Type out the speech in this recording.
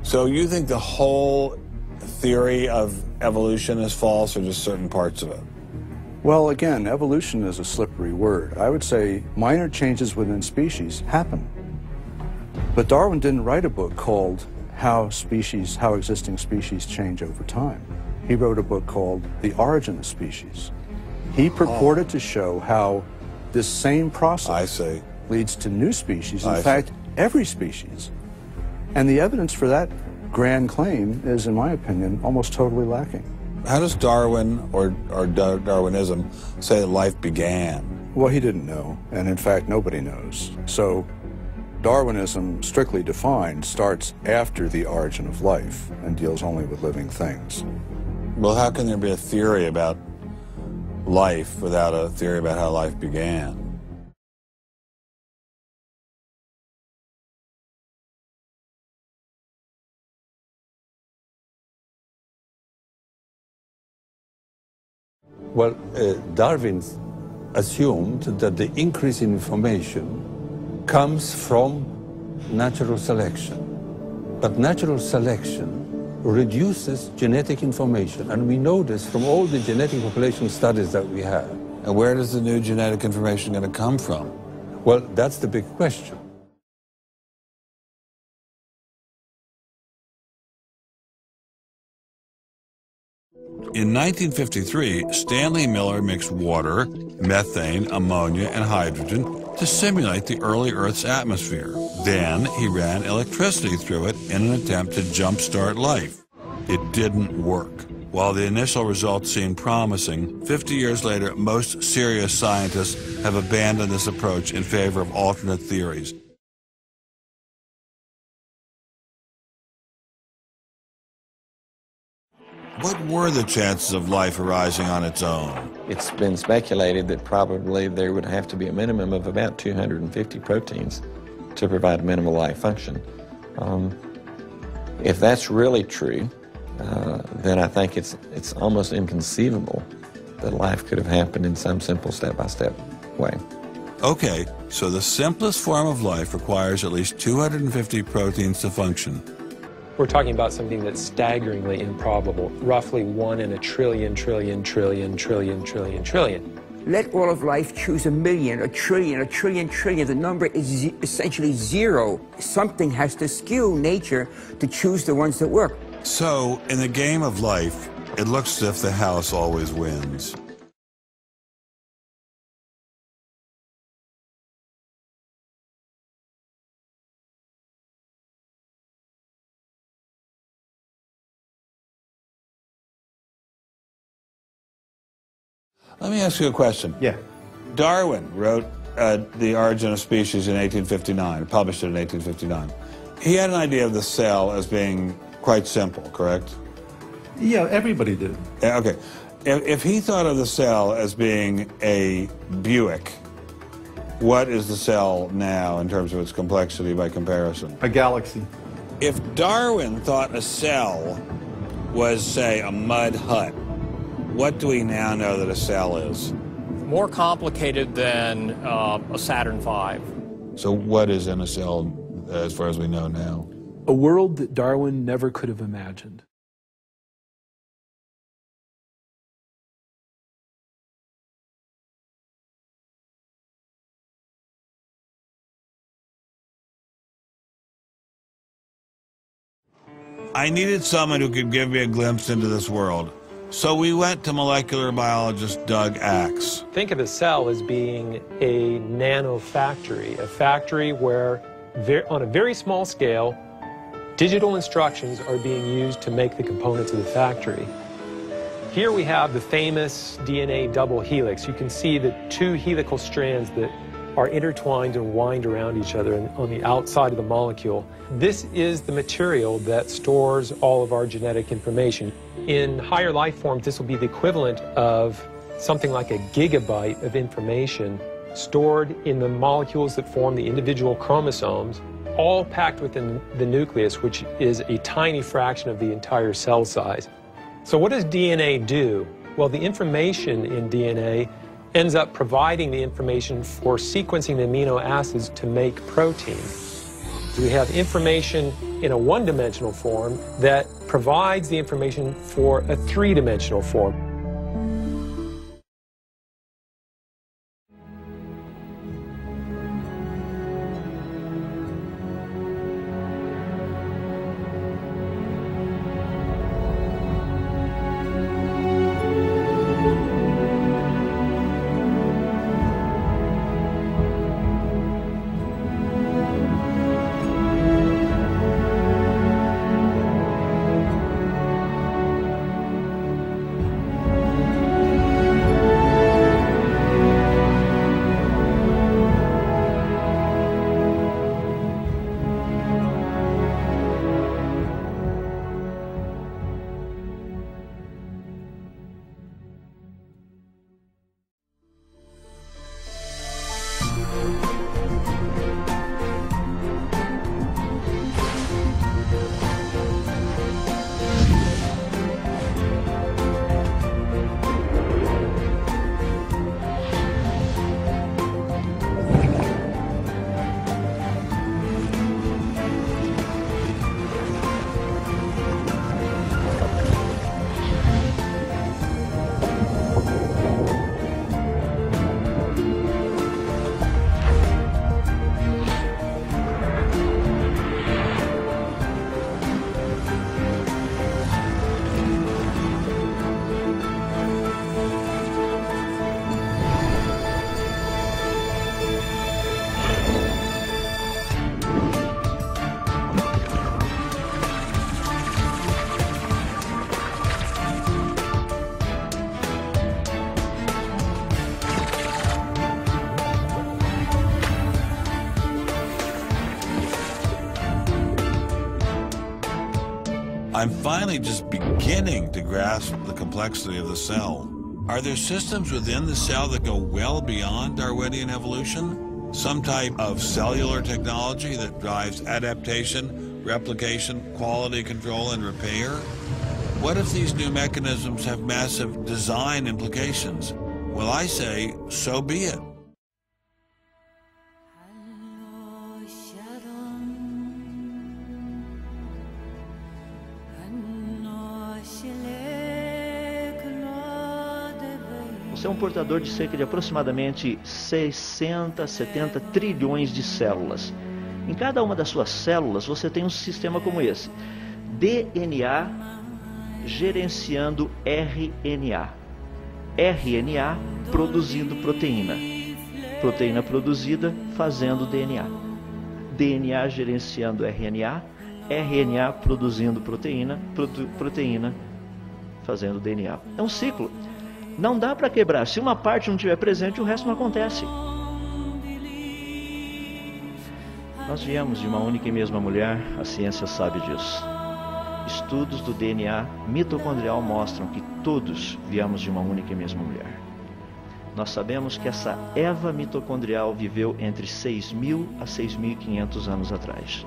So you think the whole theory of evolution is false, or just certain parts of it? Well, again, evolution is a slippery word. I would say minor changes within species happen. But Darwin didn't write a book called How Existing Species Change Over Time. He wrote a book called The Origin of Species. He purported to show how this same process leads to new species, in fact, every species. And the evidence for that grand claim is, in my opinion, almost totally lacking. How does Darwin or Darwinism say that life began? Well, he didn't know, and in fact, nobody knows. So Darwinism, strictly defined, starts after the origin of life and deals only with living things. Well, how can there be a theory about life without a theory about how life began? Well, Darwin assumed that the increase in information comes from natural selection. But natural selection reduces genetic information, and we know this from all the genetic population studies that we have. And where does the new genetic information going to come from? Well, that's the big question. In 1953, Stanley Miller mixed water, methane, ammonia, and hydrogen to simulate the early Earth's atmosphere. Then he ran electricity through it in an attempt to jumpstart life. It didn't work. While the initial results seemed promising, 50 years later, most serious scientists have abandoned this approach in favor of alternate theories. What were the chances of life arising on its own? It's been speculated that probably there would have to be a minimum of about 250 proteins to provide a minimal life function. If that's really true, then I think it's almost inconceivable that life could have happened in some simple step-by-step way. Okay, so the simplest form of life requires at least 250 proteins to function. We're talking about something that's staggeringly improbable, roughly 1 in a trillion. Let all of life choose a million, a trillion. The number is essentially zero. Something has to skew nature to choose the ones that work. So, in the game of life, it looks as if the house always wins. Let me ask you a question. Yeah. Darwin wrote The Origin of Species in 1859, published it in 1859. He had an idea of the cell as being quite simple, correct? Yeah, everybody did. Okay. If he thought of the cell as being a Buick, what is the cell now in terms of its complexity by comparison? A galaxy. If Darwin thought a cell was, say, a mud hut, what do we now know that a cell is? More complicated than a Saturn V. So what is in a cell as far as we know now? A world that Darwin never could have imagined. I needed someone who could give me a glimpse into this world. So we went to molecular biologist Doug Axe. Think of a cell as being a nanofactory, a factory where, on a very small scale, digital instructions are being used to make the components of the factory. Here we have the famous DNA double helix. You can see the two helical strands that are intertwined and wind around each other on the outside of the molecule. This is the material that stores all of our genetic information. In higher life forms, this will be the equivalent of something like a gigabyte of information stored in the molecules that form the individual chromosomes, all packed within the nucleus, which is a tiny fraction of the entire cell size. So what does DNA do? Well, the information in DNA ends up providing the information for sequencing the amino acids to make protein. We have information in a one-dimensional form that provides the information for a three-dimensional form. I'm finally just beginning to grasp the complexity of the cell. Are there systems within the cell that go well beyond Darwinian evolution? Some type of cellular technology that drives adaptation, replication, quality control, and repair? What if these new mechanisms have massive design implications? Well, I say, so be it. Você é um portador de cerca de aproximadamente 60, 70 trilhões de células. Em cada uma das suas células você tem um sistema como esse. DNA gerenciando RNA. RNA produzindo proteína. Proteína produzida fazendo DNA. DNA gerenciando RNA. RNA produzindo proteína. Proteína fazendo DNA. É um ciclo. Não dá para quebrar. Se uma parte não estiver presente, o resto não acontece. Nós viemos de uma única e mesma mulher, a ciência sabe disso. Estudos do DNA mitocondrial mostram que todos viemos de uma única e mesma mulher. Nós sabemos que essa Eva mitocondrial viveu entre 6.000 a 6.500 anos atrás.